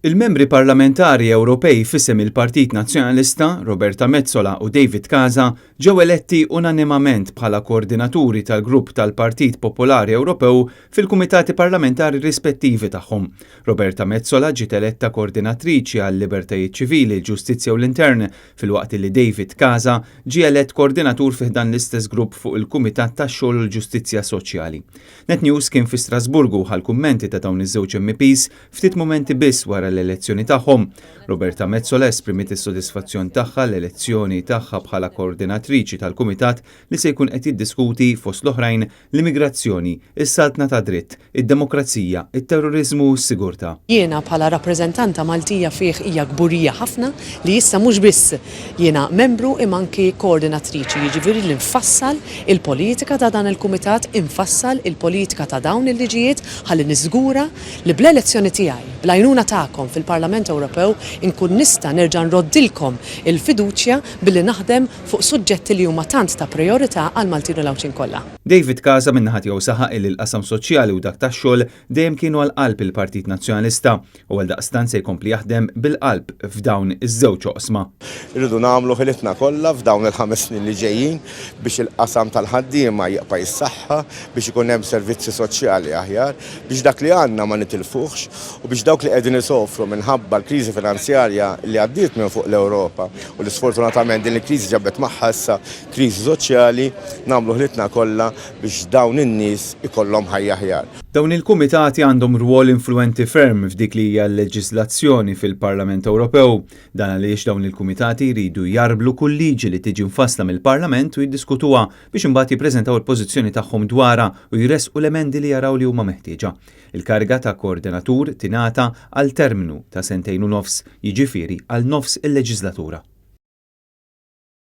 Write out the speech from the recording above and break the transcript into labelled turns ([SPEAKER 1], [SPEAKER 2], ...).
[SPEAKER 1] Il-membri parlamentari Ewropej f'isem il-Partit Nazzjonalista, Roberta Mezzola u David Casa, ġew eletti unanimament bħala koordinaturi tal-grupp tal-Partit Popolari Ewropew fil-kumitati parlamentari rispettivi tagħhom. Roberta Mezzola ġiet eletta koordinatriċi għal libertajiet ċivili, l-ġustizzja u l-intern, filwaqt li David Casa ġie elett koordinatur fih dan l-istess grupp fuq il-Kumitat tax-xogħol u l-Ġustizzja Soċjali. Net News kien fi Strasburgu ħal-kummenti ta' dawn iż-żewġ MPs ftit momenti biss wara l-elezzjoni tagħhom. Roberta Mezzola esprimiet is-sodisfazzjon tagħha l-elezzjoni tagħha bħala koordinatriċi tal-Kumitat li se jkun qed jiddiskuti fost l-oħrajn l-immigrazzjoni, is-saltna ta' dritt, id-demokrazija, it-terrorizmu u s-sigurtà.
[SPEAKER 2] Jiena bħala rappreżentanta Maltija fih hija gburija ħafna li issa mhux biss jiena membru imma anki koordinatriċi, jiġifieri li nfassal il-politika ta' dan il-Kumitat, infassal il-politika ta' dawn il-liġijiet ħalli niżgura li bl-elezzjoni tiegħi, bl-għajnuna tagħkom fil-Parlament Ewropew inkun nista' nerġa' nroddilkom il-fiduċja billi naħdem fuq suġġetti li huma tant ta' priorità għal Maltin u l-Awċin kollha.
[SPEAKER 1] David Casa min-naħa tiegħu saħaq li l-qasam soċjali u dak tax-xogħol dejjem kienu għal qalb il-Partit Nazzjonalista u għal daqstant se jkompli jaħdem bil-qalb f'dawn iż-żewġ oqsma.
[SPEAKER 3] Irridu nagħmlu ħilitna kollha f'dawn il-5 snin li ġejjin biex il-qasam tal-ħaddiema jibqa' jissaħħa, biex ikun hemm servizzi soċjali aħjar, biex dak li għandna ma nitilfuhx u biex dawk li qegħdin isofru minħabba l-kriżi finanzjarja li għaddiet minn fuq l-Ewropa u li sfortunatament din il-kriżi ġabet magħha issa kriżi soċjali nagħmlu ħlitna kollha biex dawn in-nies ikollhom ħajja aħjar.
[SPEAKER 1] Dawn il-kumitati għandhom rwol influenti ferm f'dik li hija l-leġiżlazzjoni fil-Parlament Ewropew. Dan għaliex dawn il-kumitati jridu jarblu kull liġi li tiġi mfassla mill-Parlament u jiddiskutuha biex imbagħad jippreżentaw il-pożizzjoni tagħhom dwarha u jresqu l-emendi li jaraw li huma meħtieġa. Il-kariga ta' koordinatur tingħata għal terminu ta' 2 sentejn u nofs, jiġifieri għal nofs il-leġislatura.